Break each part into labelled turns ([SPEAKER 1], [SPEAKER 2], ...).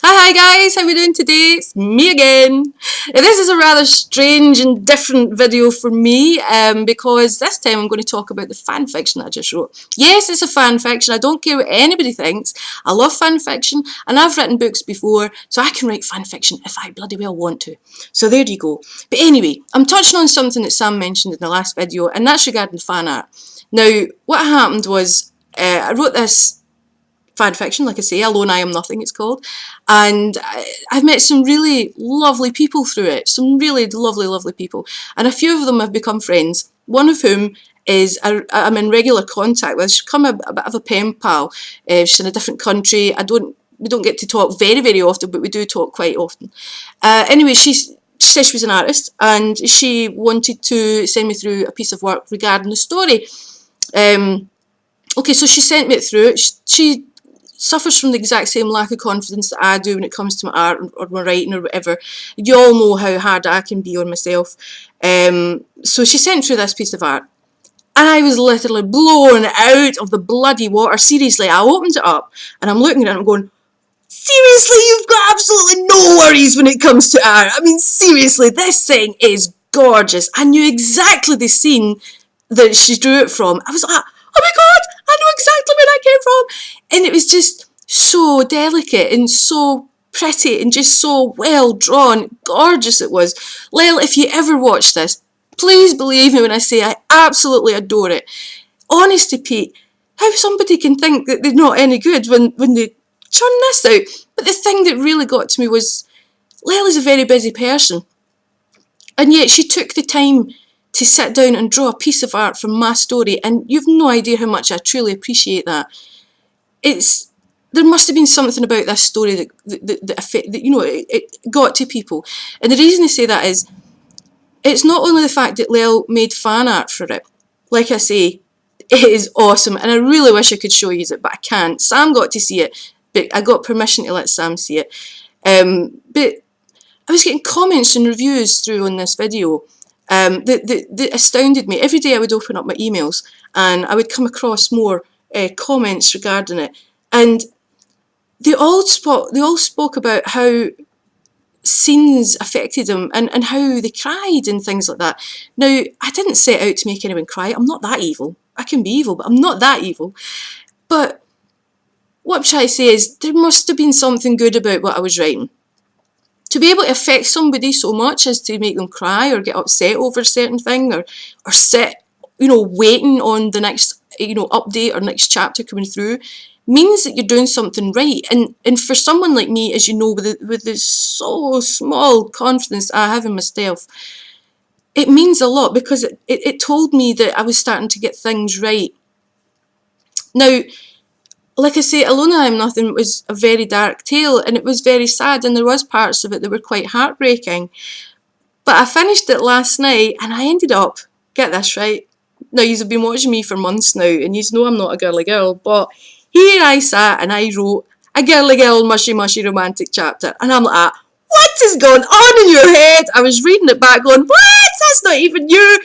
[SPEAKER 1] Hi guys, how are we doing today? It's me again. This is a rather strange and different video for me because this time I'm going to talk about the fan fiction that I just wrote. Yes, it's a fan fiction. I don't care what anybody thinks. I love fan fiction and I've written books before, so I can write fan fiction if I bloody well want to. So there you go. But anyway, I'm touching on something that Sam mentioned in the last video, and that's regarding fan art. Now, what happened was I wrote this fan fiction, like I say, Alone I Am Nothing it's called, and I've met some really lovely people through it, some really lovely people, and a few of them have become friends, one of whom is I'm in regular contact with. She's become a bit of a pen pal. She's in a different country. We don't get to talk very often, but we do talk quite often. Anyway, she said she was an artist and she wanted to send me through a piece of work regarding the story. Okay, so she sent me it through. She suffers from the exact same lack of confidence that I do when it comes to my art or my writing or whatever. You all know how hard I can be on myself. So she sent through this piece of art. And I was literally blown out of the bloody water. Seriously, I opened it up and I'm looking at it and I'm going, seriously, you've got absolutely no worries when it comes to art. I mean, seriously, this thing is gorgeous. I knew exactly the scene that she drew it from. I was like, oh my God, I know exactly where that came from. And it was just so delicate and so pretty and just so well drawn. Gorgeous it was. Lyle, if you ever watch this, please believe me when I say I absolutely adore it. Honest to Pete, how somebody can think that they're not any good when they churn this out. But the thing that really got to me was Lyle is a very busy person. And yet she took the time to sit down and draw a piece of art from my story, and you've no idea how much I truly appreciate that. There must have been something about this story that it got to people, and the reason I say that is it's not only the fact that Lyle made fan art for it. Like I say, it is awesome, and I really wish I could show you it, but I can't. Sam got to see it, but I got permission to let Sam see it. But I was getting comments and reviews through on this video that astounded me. Every day I would open up my emails and I would come across more comments regarding it, and they all spoke about how scenes affected them and how they cried and things like that. Now, I didn't set out to make anyone cry. I'm not that evil. I can be evil, but I'm not that evil. But what I'm trying to say is there must have been something good about what I was writing. To be able to affect somebody so much as to make them cry or get upset over a certain thing or sit, waiting on the next, update or next chapter coming through means that you're doing something right. And for someone like me, as you know, with this so small confidence I have in myself, it means a lot because it told me that I was starting to get things right. Now, like I say, Alone I Am Nothing was a very dark tale and it was very sad, and there was parts of it that were quite heartbreaking. But I finished it last night and I ended up, get this right, now you've been watching me for months now and you know I'm not a girly girl, but here I sat and I wrote a girly girl mushy romantic chapter, and I'm like, what is going on in your head? I was reading it back going, what? That's not even you.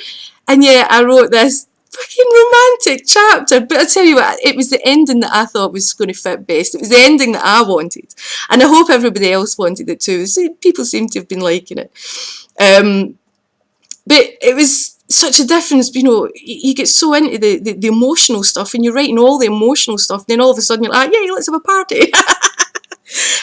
[SPEAKER 1] And yeah, I wrote this fucking romantic chapter, but I tell you what, it was the ending that I thought was going to fit best. It was the ending that I wanted, and I hope everybody else wanted it too. People seem to have been liking it, but it was such a difference. You get so into the emotional stuff, and you're writing all the emotional stuff, and then all of a sudden you're like, yeah, let's have a party.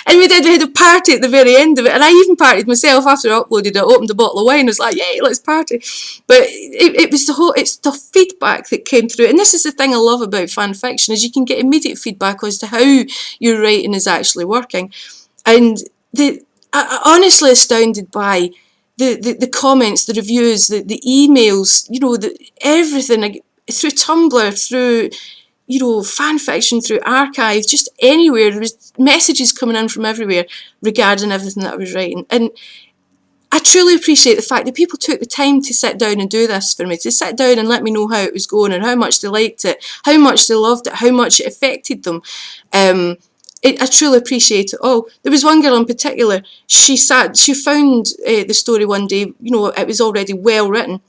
[SPEAKER 1] And we had a party at the very end of it, and I even partied myself after I uploaded it. I opened a bottle of wine and was like, yay, let's party. But it was it's the feedback that came through, and this is the thing I love about fan fiction, is you can get immediate feedback as to how your writing is actually working. And I'm honestly astounded by the comments, the reviews, the emails, everything, through Tumblr, through fan fiction, through archives, just anywhere. There was messages coming in from everywhere regarding everything that I was writing. And I truly appreciate the fact that people took the time to sit down and do this for me, to sit down and let me know how it was going and how much they liked it, how much they loved it, how much it affected them. I truly appreciate it all. There was one girl in particular, she found the story one day, it was already well written,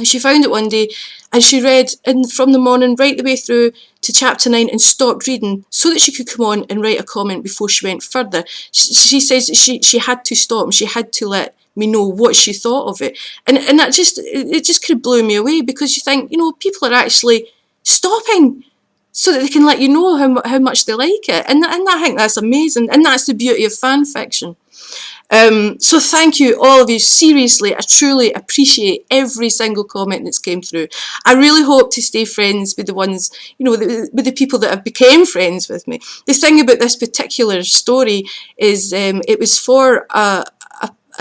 [SPEAKER 1] She found it one day and she read from the morning right the way through to chapter 9 and stopped reading so that she could come on and write a comment before she went further. She says she had to stop and she had to let me know what she thought of it. And that it just kind of blew me away, because you think, people are actually stopping so that they can let you know how much they like it. And I think that's amazing. And that's the beauty of fan fiction. So thank you, all of you. Seriously, I truly appreciate every single comment that's came through. I really hope to stay friends with the ones, with the people that have become friends with me. The thing about this particular story is it was for a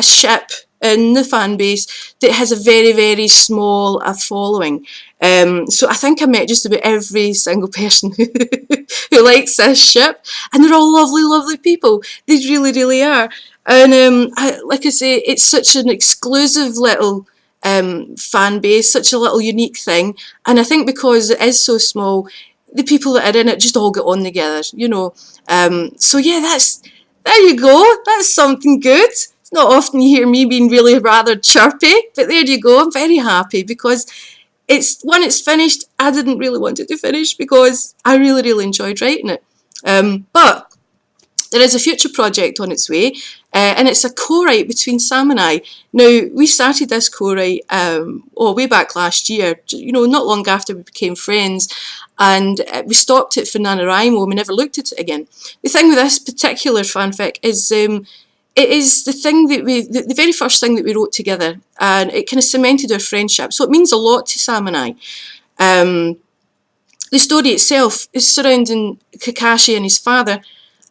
[SPEAKER 1] ship in the fan base that has a very, very small following. So I think I met just about every single person who likes this ship, and they're all lovely, lovely people. They really, really are. And like I say, it's such an exclusive little fan base, such a little unique thing. And I think because it is so small, the people that are in it just all get on together, So yeah, there you go. That's something good. It's not often you hear me being really rather chirpy, but there you go. I'm very happy because when it's finished, I didn't really want it to finish because I really, really enjoyed writing it. But there is a future project on its way, and it's a co-write between Sam and I. Now, we started this co-write way back last year, not long after we became friends, and we stopped it for NaNoWriMo, and we never looked at it again. The thing with this particular fanfic is it is the very first thing that we wrote together, and it kind of cemented our friendship, so it means a lot to Sam and I. The story itself is surrounding Kakashi and his father,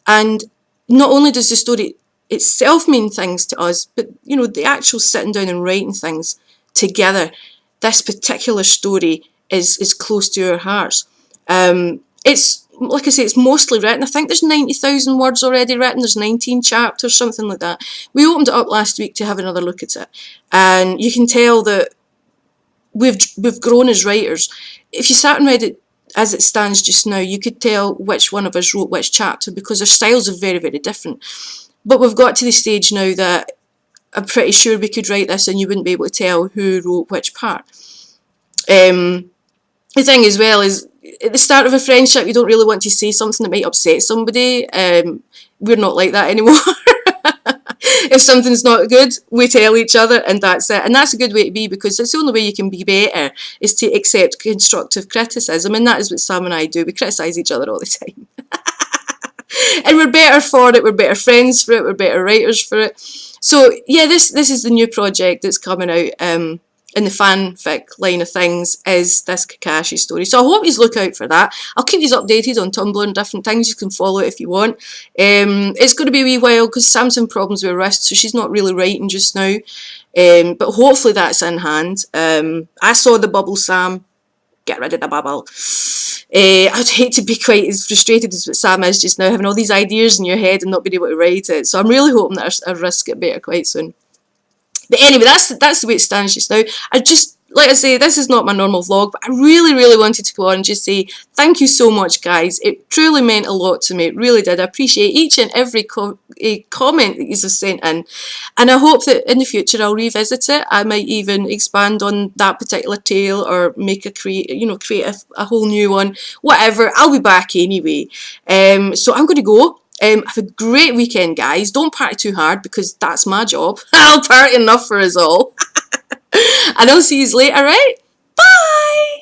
[SPEAKER 1] and not only does the story itself mean things to us, but the actual sitting down and writing things together, this particular story is close to our hearts. It's, like I say, it's mostly written. I think there's 90,000 words already written. There's 19 chapters, something like that. We opened it up last week to have another look at it, and you can tell that we've grown as writers. If you sat and read it as it stands just now, you could tell which one of us wrote which chapter, because our styles are very, very different. But we've got to the stage now that I'm pretty sure we could write this and you wouldn't be able to tell who wrote which part. The thing as well is, at the start of a friendship, you don't really want to say something that might upset somebody. We're not like that anymore. If something's not good, we tell each other, and that's it. And that's a good way to be, because it's the only way you can be better is to accept constructive criticism, and that is what Sam and I do. We criticise each other all the time. And we're better for it, we're better friends for it, we're better writers for it. So yeah, this is the new project that's coming out in the fanfic line of things, is this Kakashi story. So I hope you look out for that. I'll keep you updated on Tumblr and different things. You can follow it if you want. It's going to be a wee while because Sam's having problems with her wrist, so she's not really writing just now. But hopefully that's in hand. I saw the bubble, Sam. Get rid of the bubble. I'd hate to be quite as frustrated as what Sam is just now, having all these ideas in your head and not being able to write it. So I'm really hoping that our wrists get better quite soon. But anyway, that's the way it stands just now. Like I say, this is not my normal vlog, but I really, really wanted to go on and just say thank you so much, guys. It truly meant a lot to me. It really did. I appreciate each and every comment that you have sent in. And I hope that in the future I'll revisit it. I might even expand on that particular tale, or create a whole new one. Whatever. I'll be back anyway. So I'm going to go. Have a great weekend, guys. Don't party too hard, because that's my job. I'll party enough for us all. And I'll see you later, right? Bye!